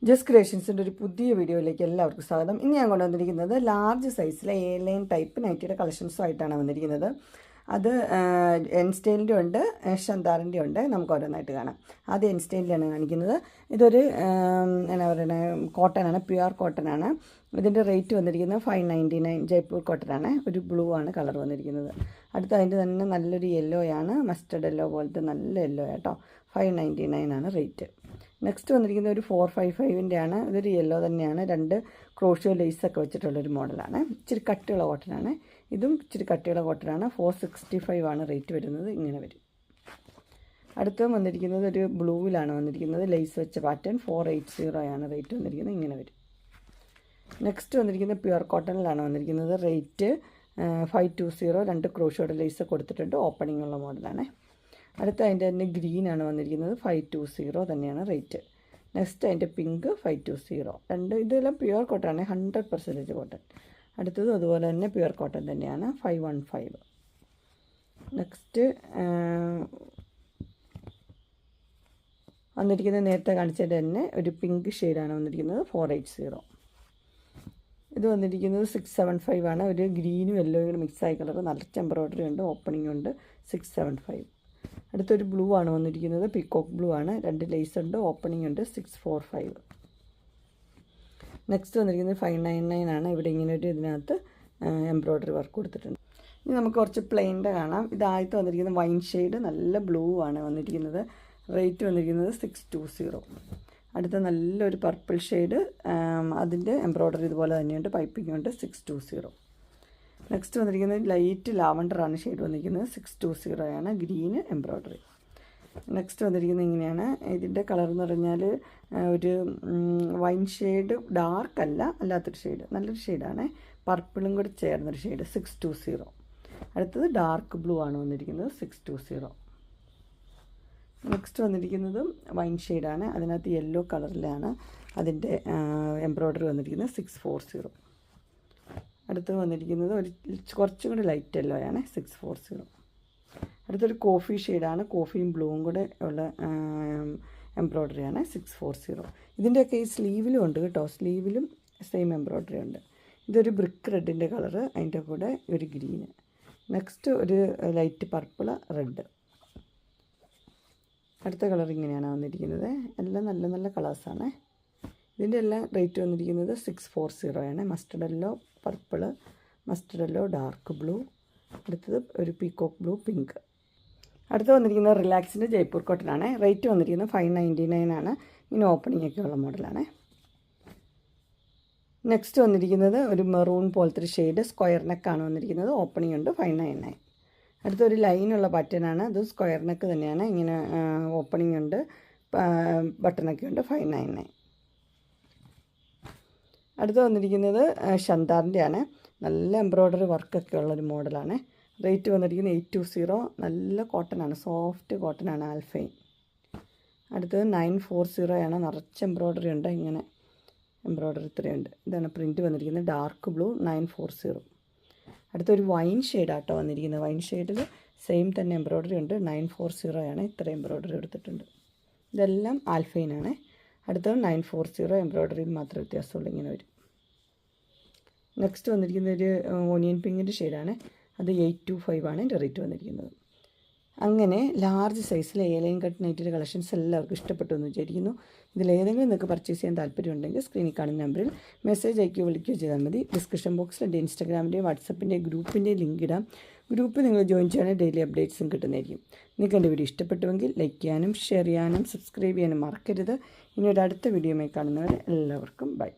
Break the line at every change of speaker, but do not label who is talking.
Just ക്രിയേഷൻസിൻ്റെ ഒരു പുതിയ വീഡിയോയിലേക്ക് എല്ലാവർക്കും സ്വാഗതം. ഇന്ന് ഞാൻ കൊണ്ടുവന്നിരിക്കുന്നത് ലാർജ് സൈസിലെ എ ലൈൻ ടൈപ്പ് നൈറ്റിയുടെ കളക്ഷൻസുമായിട്ടാണ് വന്നിരിക്കുന്നത്. അത് എൻ സ്റ്റൈലിൻ്റെ ഉണ്ട്, ഷന്താറിൻ്റെ ഉണ്ട്. നമുക്ക് ഓരോന്നായിട്ട് കാണാം. ആദ്യം എൻ സ്റ്റൈലിലാണ് കാണിക്കുന്നത്. ഇതൊരു എന്നാ പറയുന്നത്, കോട്ടനാണ്, പ്യുവർ കോട്ടനാണ്. ഇതിൻ്റെ റേറ്റ് വന്നിരിക്കുന്നത് 599. ജയ്പൂർ കോട്ടനാണ്. ഒരു ബ്ലൂ ആണ് കളർ വന്നിരിക്കുന്നത്. അടുത്ത അതിൻ്റെ തന്നെ നല്ലൊരു യെല്ലോയാണ്, മസ്റ്റർഡ് യെല്ലോ പോലത്തെ നല്ല യെല്ലോ കേട്ടോ. 599 ആണ് റേറ്റ്. നെക്സ്റ്റ് വന്നിരിക്കുന്ന ഒരു 455 ആണ്. ഇതൊരു യെല്ലോ തന്നെയാണ്. 2 ക്രോഷ്യോ ലേസൊക്കെ വെച്ചിട്ടുള്ളൊരു മോഡലാണ്. ഇച്ചിരി കട്ടിയുള്ള കോട്ടനാണ്. ഇതും ഇച്ചിരി കട്ടിയുള്ള കോട്ടനാണ്. 465 ആണ് റേറ്റ് വരുന്നത്. ഇങ്ങനെ വരും. അടുത്ത് വന്നിരിക്കുന്നത് ഒരു ബ്ലൂവിലാണ് വന്നിരിക്കുന്നത്. ലേസ് വെച്ച പാറ്റേൺ. 480 ആണ് റേറ്റ് വന്നിരിക്കുന്നത്. ഇങ്ങനെ വരും. നെക്സ്റ്റ് വന്നിരിക്കുന്നത് പ്യുവർ കോട്ടണിലാണ് വന്നിരിക്കുന്നത്. റേറ്റ് 520. 2 ക്രോഷ്യോയുടെ ലേസ് കൊടുത്തിട്ടുണ്ട്. ഓപ്പണിംഗ് ഉള്ള മോഡലാണ്. അടുത്ത അതിൻ്റെ തന്നെ ഗ്രീനാണ് വന്നിരിക്കുന്നത്. 520 തന്നെയാണ് റേറ്റ്. നെക്സ്റ്റ് അതിൻ്റെ പിങ്ക് 520. ഇതെല്ലാം പ്യുവർ കോട്ടനാണ്, 100% കോട്ടൺ. അടുത്തതും അതുപോലെ തന്നെ പ്യുവർ കോട്ടൺ തന്നെയാണ്, 515. നെക്സ്റ്റ് വന്നിരിക്കുന്നത് നേരത്തെ കാണിച്ചത് തന്നെ ഒരു പിങ്ക് ഷെയ്ഡാണ് വന്നിരിക്കുന്നത്. 480. ഇത് വന്നിരിക്കുന്നത് 675 ആണ്. ഒരു ഗ്രീനും യെല്ലോയും മിക്സായ കളർ. നല്ല എംബ്രോയ്ഡറി ഉണ്ട്, ഓപ്പണിംഗ് ഉണ്ട്. 675. അടുത്തൊരു ബ്ലൂ ആണ് വന്നിരിക്കുന്നത്. പീക്കോക്ക് ബ്ലൂ ആണ്. 2 ലേസ് ഉണ്ട്, ഓപ്പണിംഗ് ഉണ്ട്. 645. നെക്സ്റ്റ് വന്നിരിക്കുന്നത് 599 ആണ്. ഇവിടെ ഇങ്ങനെ ഒരു ഇതിനകത്ത് എംബ്രോയ്ഡറി വർക്ക് കൊടുത്തിട്ടുണ്ട്. ഇനി നമുക്ക് കുറച്ച് പ്ലെയിൻ്റെ കാണാം. ഇത് ആദ്യത്തെ വന്നിരിക്കുന്നത് വൈൻ ഷെയ്ഡ്, നല്ല ബ്ലൂ ആണ് വന്നിരിക്കുന്നത്. റേറ്റ് വന്നിരിക്കുന്നത് 620. അടുത്ത നല്ലൊരു പർപ്പിൾ ഷെയ്ഡ്, അതിൻ്റെ എംബ്രോയ്ഡറി ഇതുപോലെ തന്നെയുണ്ട്, പൈപ്പിംഗ് ഉണ്ട്. 620. നെക്സ്റ്റ് വന്നിരിക്കുന്നത് ലൈറ്റ് ലാവണ്ടറാണ് ഷെയ്ഡ് വന്നിരിക്കുന്നത്. 620 ആണ്. Green embroidery. നെക്സ്റ്റ് വന്നിരിക്കുന്നത് ഇങ്ങനെയാണ്. ഇതിൻ്റെ കളർ എന്ന് പറഞ്ഞാൽ ഒരു വൈൻ ഷെയ്ഡ്, ഡാർക്ക് അല്ല, അല്ലാത്തൊരു ഷെയ്ഡ്, നല്ലൊരു ഷെയ്ഡാണ്. പർപ്പിളും കൂടി ചേർന്നൊരു ഷെയ്ഡ്. 620. അടുത്തത് ഡാർക്ക് ബ്ലൂ ആണ് വന്നിരിക്കുന്നത്. 620. നെക്സ്റ്റ് വന്നിരിക്കുന്നതും വൈൻ ഷെയ്ഡാണ്. അതിനകത്ത് യെല്ലോ കളറിലാണ് അതിൻ്റെ എംബ്രോയ്ഡറി വന്നിരിക്കുന്നത്. 640. അടുത്ത് വന്നിരിക്കുന്നത് ഒരു കുറച്ചും കൂടി ലൈറ്റ് യെല്ലോ ആണ്. 640. അടുത്തൊരു കോഫി ഷെയ്ഡാണ്. കോഫിയും ബ്ലൂവും കൂടെ ഉള്ള എംബ്രോയ്ഡറിയാണ്. 640. ഇതിൻ്റെയൊക്കെ ഈ സ്ലീവിലും ഉണ്ട് കേട്ടോ. സ്ലീവിലും സെയിം എംബ്രോയ്ഡറി ഉണ്ട്. ഇതൊരു ബ്രിക്ക് റെഡിൻ്റെ കളറ്, അതിൻ്റെ കൂടെ ഒരു ഗ്രീന്. നെക്സ്റ്റ് ഒരു ലൈറ്റ് പർപ്പിൾ, റെഡ്. അടുത്ത കളർ ഇങ്ങനെയാണ് വന്നിരിക്കുന്നത്. എല്ലാം നല്ല നല്ല കളേഴ്സാണ്. ഇതിൻ്റെ എല്ലാം റേറ്റ് വന്നിരിക്കുന്നത് 640 ആണ്. Mustard yellow, purple, mustard yellow, dark blue. അടുത്തത് ഒരു പീക്കോക്ക് ബ്ലൂ, പിങ്ക്. അടുത്ത് വന്നിരിക്കുന്നത് റിലാക്സിൻ്റെ ജയ്പൂർ കോട്ടനാണ്. റേറ്റ് വന്നിരിക്കുന്നത് 599 ആണ്. ഇങ്ങനെ ഓപ്പണിംഗ് ഒക്കെ ഉള്ള മോഡലാണ്. നെക്സ്റ്റ് വന്നിരിക്കുന്നത് ഒരു മെറൂൺ പോലത്തെ ഒരു ഷെയ്ഡ്, സ്ക്വയർ നെക്കാണ് വന്നിരിക്കുന്നത്. ഓപ്പണിംഗ് ഉണ്ട്. 599. അടുത്തൊരു ലൈനുള്ള പാറ്റേണാണ്. അത് സ്ക്വയർ നെക്ക് തന്നെയാണ്. ഇങ്ങനെ ഓപ്പണിംഗ് ഉണ്ട്, ബട്ടണൊക്കെ ഉണ്ട്. 599. അടുത്ത് വന്നിരിക്കുന്നത് ഷന്താറിൻ്റെ ആണ്. നല്ല എംബ്രോയ്ഡറി വർക്കൊക്കെ ഉള്ളൊരു മോഡലാണ്. റേറ്റ് വന്നിരിക്കുന്നത് 820. നല്ല കോട്ടനാണ്, സോഫ്റ്റ് കോട്ടനാണ്, ആൽഫൈൻ. അടുത്തത് 940 ആണ്. നിറച്ച് എംബ്രോയ്ഡറി ഉണ്ട്. ഇങ്ങനെ എംബ്രോയ്ഡറി ഇത്രയുണ്ട്. ഇതാണ് പ്രിൻറ്റ് വന്നിരിക്കുന്നത്. Dark blue, 940. അടുത്തൊരു വൈൻ ഷെയ്ഡാട്ടോ വന്നിരിക്കുന്നത്. വൈൻ ഷെയ്ഡിൽ സെയിം തന്നെ എംബ്രോയ്ഡറി ഉണ്ട്. 940 ആണ്. ഇത്ര എംബ്രോയ്ഡറി എടുത്തിട്ടുണ്ട്. ഇതെല്ലാം ആൽഫൈനാണ്. അടുത്തത് 940. എംബ്രോയ്ഡറിയിൽ മാത്രമേ വ്യത്യാസമുള്ളൂ. ഇങ്ങനെ വരും. നെക്സ്റ്റ് വന്നിരിക്കുന്ന ഒരു ഓണിയൻ പിങ്കിൻ്റെ ഷെയ്ഡാണ്. അത് 825 ആണ് എൻ്റെ റേറ്റ് വന്നിരിക്കുന്നത്. അങ്ങനെ ലാർജ് സൈസിലെ എ ലൈൻ കട്ട് നൈറ്റിൻ്റെ കളക്ഷൻസ് എല്ലാവർക്കും ഇഷ്ടപ്പെട്ടു എന്ന് വിചാരിക്കുന്നു. ഇതിലേതെങ്കിലും നിങ്ങൾക്ക് പർച്ചേസ് ചെയ്യാൻ താല്പര്യമുണ്ടെങ്കിൽ സ്ക്രീനിൽ കാണുന്ന നമ്പറിൽ മെസ്സേജ് അയക്കുകയോ വിളിക്കുകയോ ചെയ്താൽ മതി. ഡിസ്ക്രിപ്ഷൻ ബോക്സിൽ എൻ്റെ ഇൻസ്റ്റാഗ്രാമിൻ്റെയും വാട്സപ്പിൻ്റെയും ഗ്രൂപ്പിൻ്റെയും ലിങ്ക് ഇടാം. ഗ്രൂപ്പ് നിങ്ങൾ ജോയിൻ ചെയ്യുകയാണെങ്കിൽ ഡെയിലി അപ്ഡേറ്റ്സും കിട്ടുന്നതായിരിക്കും. നിങ്ങൾക്ക് എൻ്റെ വീഡിയോ ഇഷ്ടപ്പെട്ടുവെങ്കിൽ ലൈക്ക് ചെയ്യാനും ഷെയർ ചെയ്യാനും സബ്സ്ക്രൈബ് ചെയ്യാനും മറക്കരുത്. ഇനി ഒരു അടുത്ത വീഡിയോയുമായി കാണുന്നവരെ എല്ലാവർക്കും ബൈ.